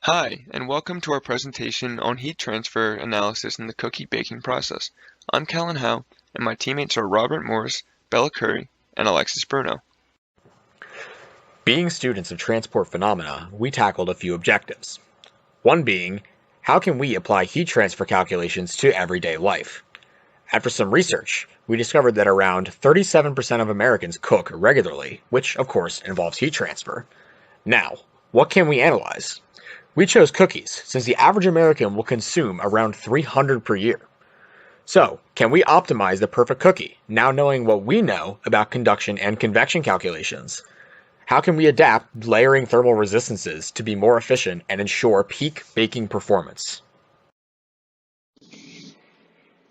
Hi, and welcome to our presentation on heat transfer analysis in the cookie baking process. I'm Callan Howe, and my teammates are Robert Morris, Bella Currie, and Alexis Bruno. Being students of transport phenomena, we tackled a few objectives. One being, how can we apply heat transfer calculations to everyday life? After some research, we discovered that around 37% of Americans cook regularly, which of course involves heat transfer. Now, what can we analyze? We chose cookies, since the average American will consume around 300 per year. So, can we optimize the perfect cookie, now knowing what we know about conduction and convection calculations? How can we adapt layering thermal resistances to be more efficient and ensure peak baking performance?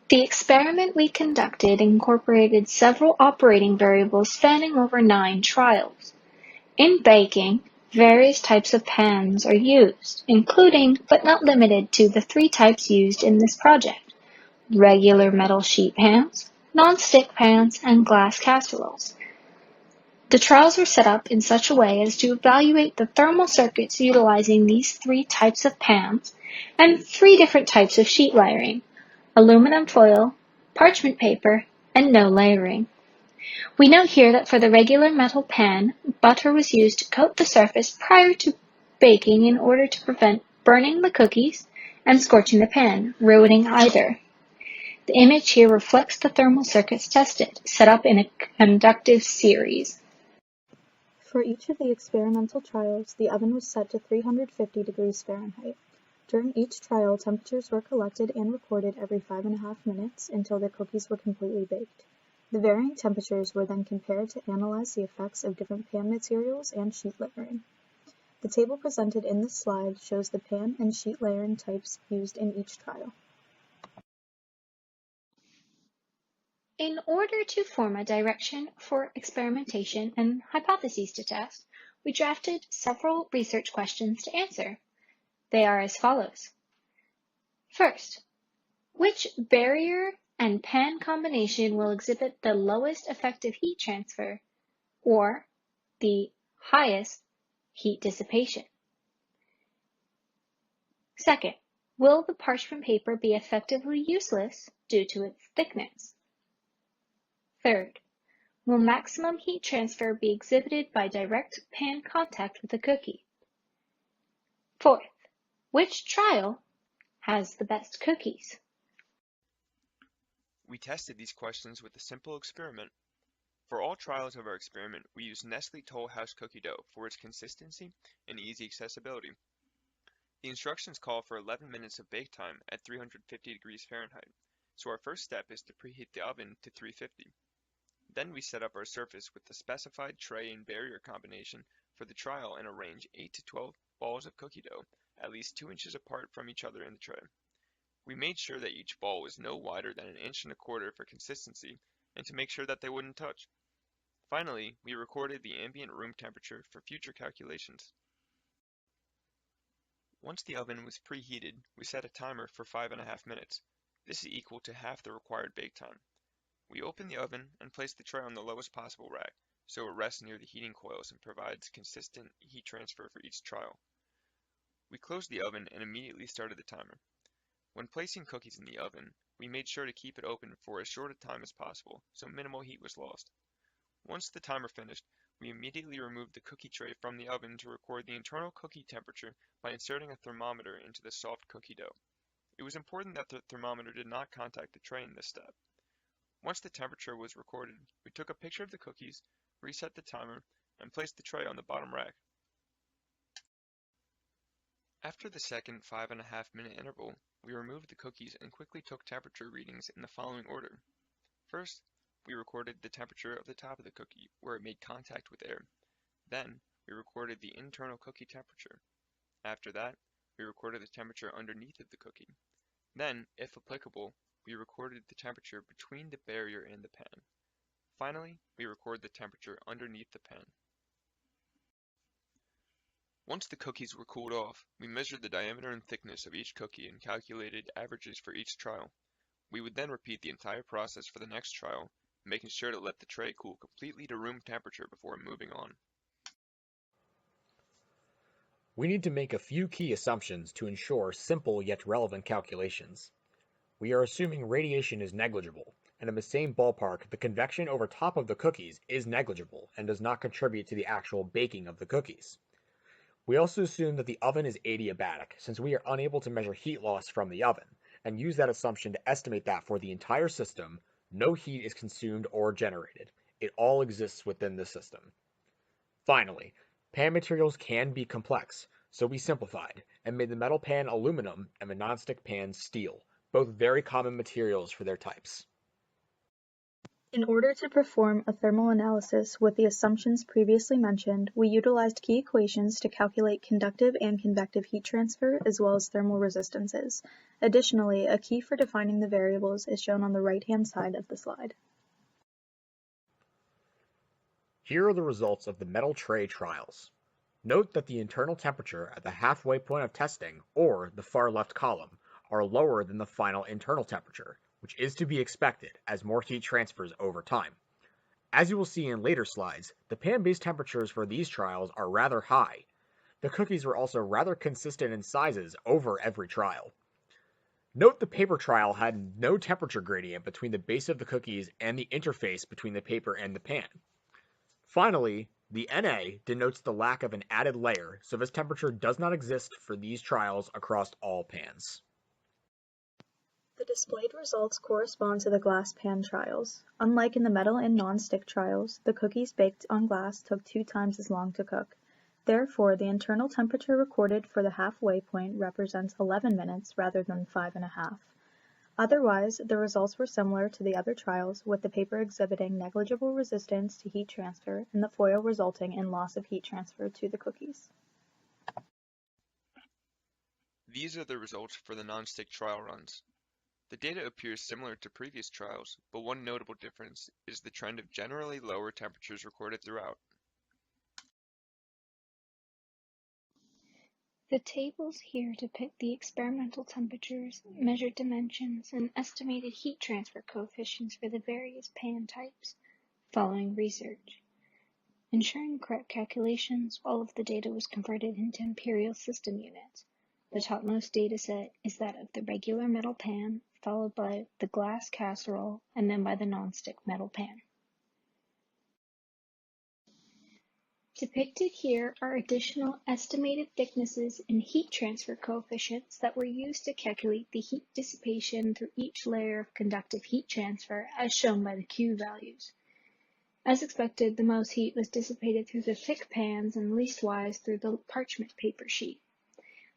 The experiment we conducted incorporated several operating variables spanning over 9 trials. In baking, various types of pans are used, including but not limited to the 3 types used in this project: regular metal sheet pans, non-stick pans, and glass casseroles. The trials were set up in such a way as to evaluate the thermal circuits utilizing these 3 types of pans and 3 different types of sheet layering: aluminum foil, parchment paper, and no layering. We note here that for the regular metal pan, butter was used to coat the surface prior to baking in order to prevent burning the cookies and scorching the pan, ruining either. The image here reflects the thermal circuits tested, set up in a conductive series. For each of the experimental trials, the oven was set to 350 degrees Fahrenheit. During each trial, temperatures were collected and recorded every 5.5 minutes until the cookies were completely baked. The varying temperatures were then compared to analyze the effects of different pan materials and sheet layering. The table presented in this slide shows the pan and sheet layering types used in each trial. In order to form a direction for experimentation and hypotheses to test, we drafted several research questions to answer. They are as follows. First, which barrier and pan combination will exhibit the lowest effective heat transfer or the highest heat dissipation? Second, will the parchment paper be effectively useless due to its thickness? Third, will maximum heat transfer be exhibited by direct pan contact with the cookie? Fourth, which trial has the best cookies? We tested these questions with a simple experiment. For all trials of our experiment, we used Nestle Toll House cookie dough for its consistency and easy accessibility. The instructions call for 11 minutes of bake time at 350 degrees Fahrenheit, so our first step is to preheat the oven to 350. Then we set up our surface with the specified tray and barrier combination for the trial and arrange 8 to 12 balls of cookie dough at least 2 inches apart from each other in the tray. We made sure that each ball was no wider than 1.25 inches for consistency and to make sure that they wouldn't touch. Finally, we recorded the ambient room temperature for future calculations. Once the oven was preheated, we set a timer for 5.5 minutes. This is equal to half the required bake time. We open the oven and place the tray on the lowest possible rack, so it rests near the heating coils and provides consistent heat transfer for each trial. We closed the oven and immediately started the timer. When placing cookies in the oven, we made sure to keep it open for as short a time as possible, so minimal heat was lost. Once the timer finished, we immediately removed the cookie tray from the oven to record the internal cookie temperature by inserting a thermometer into the soft cookie dough. It was important that the thermometer did not contact the tray in this step. Once the temperature was recorded, we took a picture of the cookies, reset the timer, and placed the tray on the bottom rack. After the second 5.5-minute interval, we removed the cookies and quickly took temperature readings in the following order. First, we recorded the temperature of the top of the cookie, where it made contact with air. Then, we recorded the internal cookie temperature. After that, we recorded the temperature underneath of the cookie. Then, if applicable, we recorded the temperature between the barrier and the pan. Finally, we record the temperature underneath the pan. Once the cookies were cooled off, we measured the diameter and thickness of each cookie and calculated averages for each trial. We would then repeat the entire process for the next trial, making sure to let the tray cool completely to room temperature before moving on. We need to make a few key assumptions to ensure simple yet relevant calculations. We are assuming radiation is negligible, and in the same ballpark, the convection over top of the cookies is negligible and does not contribute to the actual baking of the cookies. We also assume that the oven is adiabatic, since we are unable to measure heat loss from the oven, and use that assumption to estimate that for the entire system, no heat is consumed or generated. It all exists within the system. Finally, pan materials can be complex, so we simplified and made the metal pan aluminum and the nonstick pan steel, both very common materials for their types. In order to perform a thermal analysis with the assumptions previously mentioned, we utilized key equations to calculate conductive and convective heat transfer as well as thermal resistances. Additionally, a key for defining the variables is shown on the right-hand side of the slide. Here are the results of the metal tray trials. Note that the internal temperature at the halfway point of testing, or the far left column, are lower than the final internal temperature, which is to be expected as more heat transfers over time. As you will see in later slides, the pan base temperatures for these trials are rather high. The cookies were also rather consistent in sizes over every trial. Note the paper trial had no temperature gradient between the base of the cookies and the interface between the paper and the pan. Finally, the Na denotes the lack of an added layer, so this temperature does not exist for these trials across all pans. The displayed results correspond to the glass pan trials. Unlike in the metal and non-stick trials, the cookies baked on glass took 2 times as long to cook. Therefore, the internal temperature recorded for the halfway point represents 11 minutes rather than 5.5. Otherwise, the results were similar to the other trials, with the paper exhibiting negligible resistance to heat transfer and the foil resulting in loss of heat transfer to the cookies. These are the results for the non-stick trial runs. The data appears similar to previous trials, but one notable difference is the trend of generally lower temperatures recorded throughout. The tables here depict the experimental temperatures, measured dimensions, and estimated heat transfer coefficients for the various pan types, following research. Ensuring correct calculations, all of the data was converted into imperial system units. The topmost dataset is that of the regular metal pan, followed by the glass casserole, and then by the nonstick metal pan. Depicted here are additional estimated thicknesses and heat transfer coefficients that were used to calculate the heat dissipation through each layer of conductive heat transfer, as shown by the Q values. As expected, the most heat was dissipated through the thick pans and leastwise through the parchment paper sheet.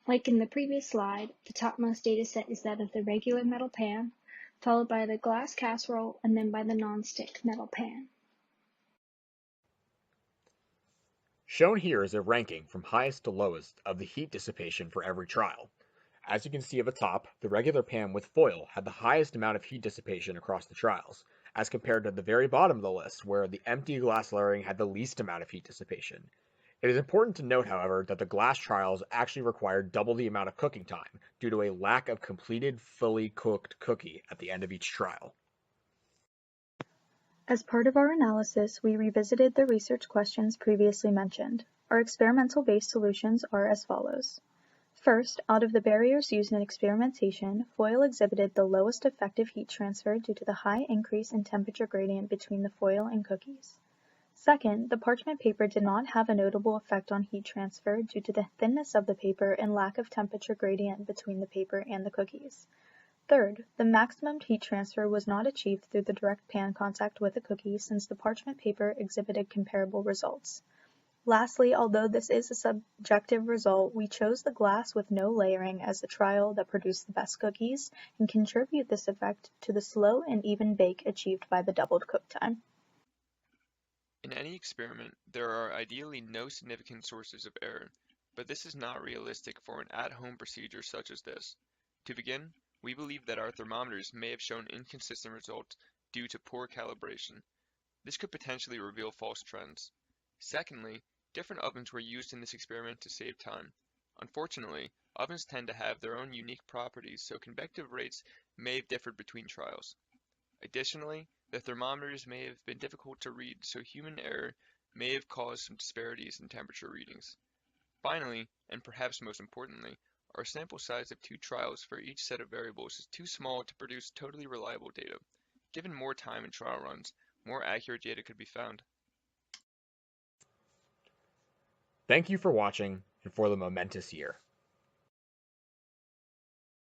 Like in the previous slide, the topmost dataset is that of the regular metal pan, followed by the glass casserole, and then by the nonstick metal pan. Shown here is a ranking from highest to lowest of the heat dissipation for every trial. As you can see at the top, the regular pan with foil had the highest amount of heat dissipation across the trials, as compared to the very bottom of the list where the empty glass layering had the least amount of heat dissipation. It is important to note, however, that the glass trials actually required double the amount of cooking time due to a lack of completed, fully cooked cookie at the end of each trial. As part of our analysis, we revisited the research questions previously mentioned. Our experimental-based solutions are as follows. First, out of the barriers used in experimentation, foil exhibited the lowest effective heat transfer due to the high increase in temperature gradient between the foil and cookies. Second, the parchment paper did not have a notable effect on heat transfer due to the thinness of the paper and lack of temperature gradient between the paper and the cookies. Third, the maximum heat transfer was not achieved through the direct pan contact with the cookie since the parchment paper exhibited comparable results. Lastly, although this is a subjective result, we chose the glass with no layering as the trial that produced the best cookies and contribute this effect to the slow and even bake achieved by the doubled cook time. In any experiment, there are ideally no significant sources of error, but this is not realistic for an at-home procedure such as this. To begin, we believe that our thermometers may have shown inconsistent results due to poor calibration. This could potentially reveal false trends. Secondly, different ovens were used in this experiment to save time. Unfortunately, ovens tend to have their own unique properties, so convective rates may have differed between trials. Additionally, the thermometers may have been difficult to read, so human error may have caused some disparities in temperature readings. Finally, and perhaps most importantly, our sample size of 2 trials for each set of variables is too small to produce totally reliable data. Given more time in trial runs, more accurate data could be found. Thank you for watching and for the momentous year.